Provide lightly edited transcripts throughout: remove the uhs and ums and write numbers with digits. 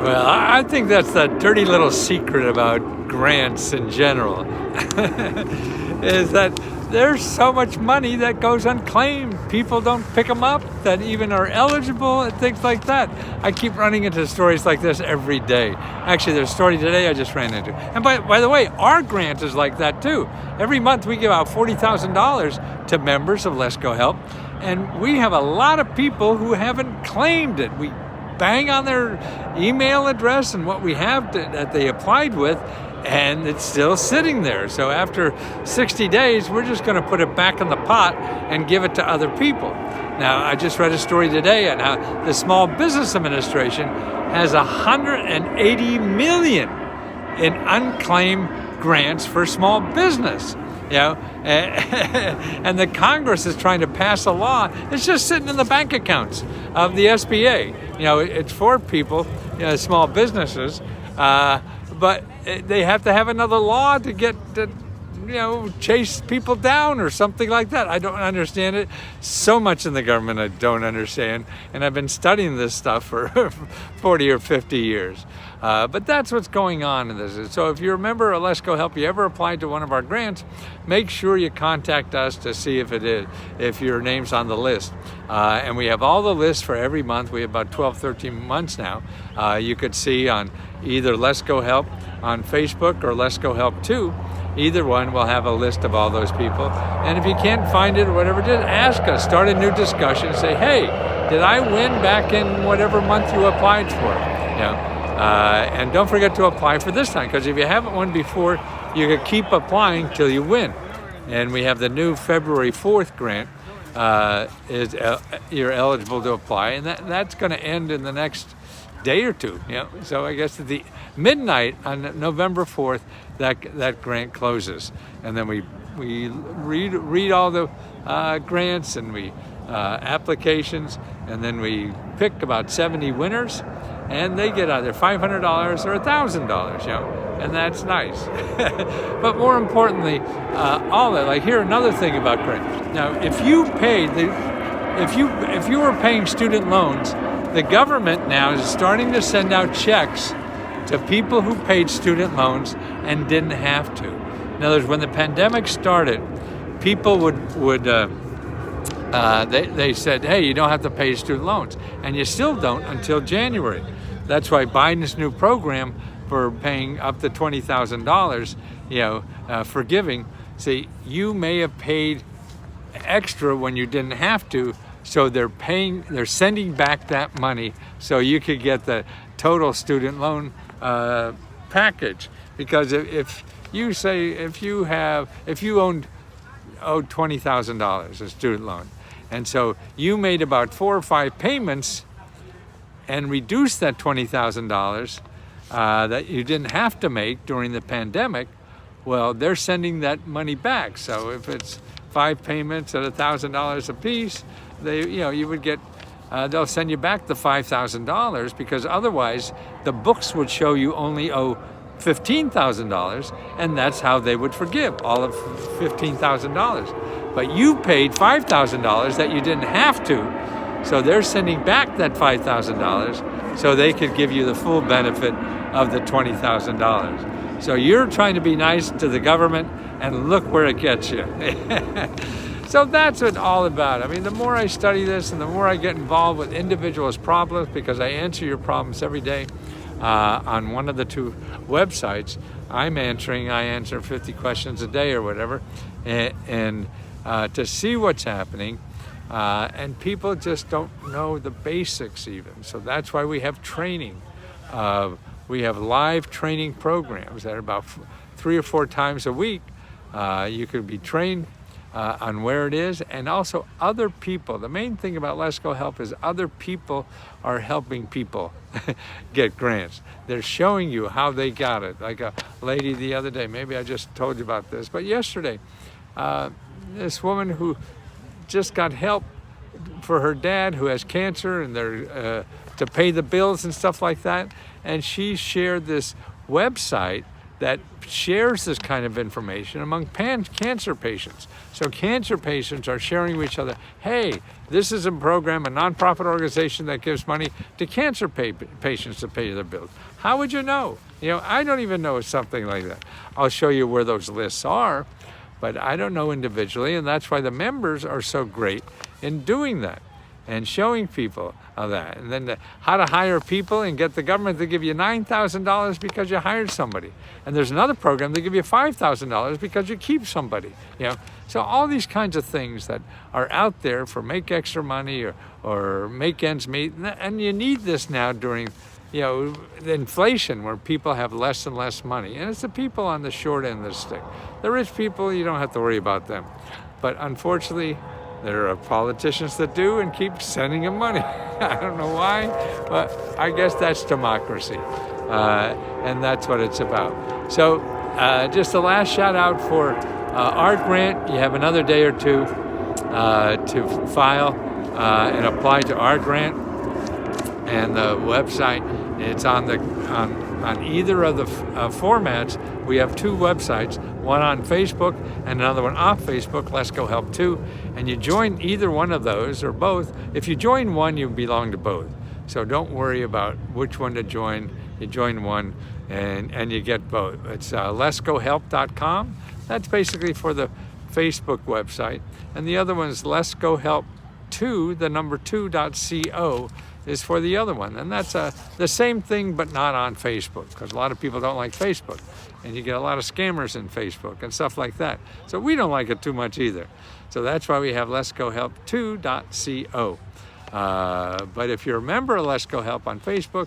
Well, I think that's the dirty little secret about grants in general, is that there's so much money that goes unclaimed. People don't pick them up that even are eligible and things like that. I keep running into stories like this every day. Actually, there's a story today I just ran into. And by the way, our grant is like that too. Every month we give out $40,000 to members of Lesko Help, and we have a lot of people who haven't claimed it. We bang on their email address and what we have that they applied with, and it's still sitting there. So after 60 days, we're just going to put it back in the pot and give it to other people. Now, I just read a story today on how the Small Business Administration has $180 million in unclaimed grants for small business. You know, and the Congress is trying to pass a law. It's just sitting in the bank accounts of the SBA. You know, it's for people, small businesses, but they have to have another law to get to, chase people down or something like that. I don't understand it. So much in the government I don't understand, and I've been studying this stuff for 40 or 50 years. But that's what's going on in this. So if you're a member of Lesko Help, you ever applied to one of our grants, make sure you contact us to see if your name's on the list. And we have all the lists for every month. We have about 12, 13 months now. You could see on either Lesko Help on Facebook or Lesko Help 2. Either one will have a list of all those people. And if you can't find it or whatever, just ask us. Start a new discussion. Say, hey, did I win back in whatever month you applied for? And don't forget to apply for this time, because if you haven't won before, you can keep applying till you win. And we have the new February 4th grant. You're eligible to apply, and that's going to end in the next day or two. So I guess at the midnight on November 4th, that grant closes, and then we read all the grants and we applications, and then we pick about 70 winners, and they get either $500 or $1,000, and that's nice. But more importantly, all that. Like, here, another thing about grants. Now, if you were paying student loans, the government now is starting to send out checks to people who paid student loans and didn't have to. In other words, when the pandemic started, people they said, hey, you don't have to pay student loans, and you still don't until January. That's why Biden's new program for paying up to $20,000, forgiving. See, you may have paid extra when you didn't have to, so they're sending back that money so you could get the total student loan package. Because if you owed $20,000 a student loan, and so you made about 4 or 5 payments and reduced that $20,000 that you didn't have to make during the pandemic, well, they're sending that money back. So if it's 5 payments at $1,000 a piece, you would get, they'll send you back the $5,000, because otherwise the books would show you only owe $15,000, and that's how they would forgive all of $15,000. But you paid $5,000 that you didn't have to, so they're sending back that $5,000 so they could give you the full benefit of the $20,000. So you're trying to be nice to the government, and look where it gets you. So that's what it's all about. I mean, the more I study this and the more I get involved with individuals' problems, because I answer your problems every day on one of the 2 websites I answer 50 questions a day or whatever, and to see what's happening. And people just don't know the basics even. So that's why we have training. We have live training programs that are about 3 or 4 times a week. You could be trained on where it is, and also other people. The main thing about Lesko Help is other people are helping people get grants. They're showing you how they got it. Like a lady the other day, maybe I just told you about this, but yesterday, this woman who just got help for her dad who has cancer, and they're to pay the bills and stuff like that, and she shared this website that shares this kind of information among cancer patients. So cancer patients are sharing with each other, hey, this is a program, a nonprofit organization that gives money to cancer patients to pay their bills. How would you know? I don't even know something like that. I'll show you where those lists are, but I don't know individually, and that's why the members are so great in doing that and showing people of that. And then how to hire people and get the government to give you $9,000 because you hired somebody. And there's another program that give you $5,000 because you keep somebody. So all these kinds of things that are out there for make extra money or make ends meet. And you need this now during the inflation, where people have less and less money. And it's the people on the short end of the stick. The rich people, you don't have to worry about them. But unfortunately, there are politicians that do and keep sending them money. I don't know why, but I guess that's democracy. And that's what it's about. So just a last shout out for our grant. You have another day or two to file and apply to our grant. And the website, it's on either of the formats. We have two websites, one on Facebook and another one off Facebook, Lesko Help 2. And you join either one of those or both. If you join one, you belong to both. So don't worry about which one to join. You join one and you get both. It's leskohelp.com. That's basically for the Facebook website. And the other one is leskohelp2, the number 2.co. is for the other one. And that's the same thing, but not on Facebook, because a lot of people don't like Facebook. And you get a lot of scammers in Facebook and stuff like that. So we don't like it too much either. So that's why we have leskohelp2.co. But if you're a member of Lesko Help on Facebook,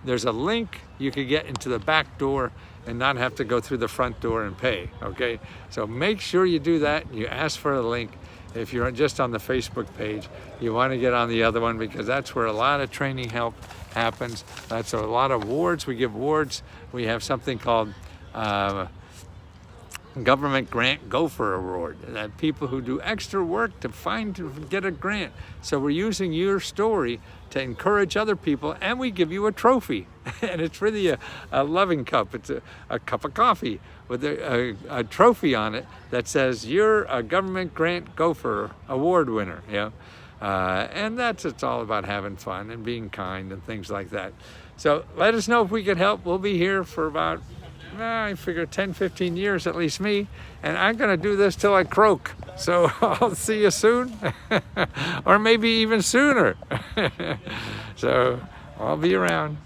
there's a link you can get into the back door and not have to go through the front door and pay, okay? So make sure you do that. You ask for a link. If you're just on the Facebook page, you want to get on the other one, because that's where a lot of training help happens. That's a lot of awards. We give awards. We have something called Government Grant Gopher Award. That people who do extra work to get a grant. So we're using your story to encourage other people, and we give you a trophy. And it's really a loving cup. It's a cup of coffee with a trophy on it that says you're a Government Grant Gopher Award winner. And it's all about having fun and being kind and things like that. So let us know if we can help. We'll be here for about, I figure 10, 15 years, at least me, and I'm going to do this till I croak. So I'll see you soon, or maybe even sooner. So I'll be around.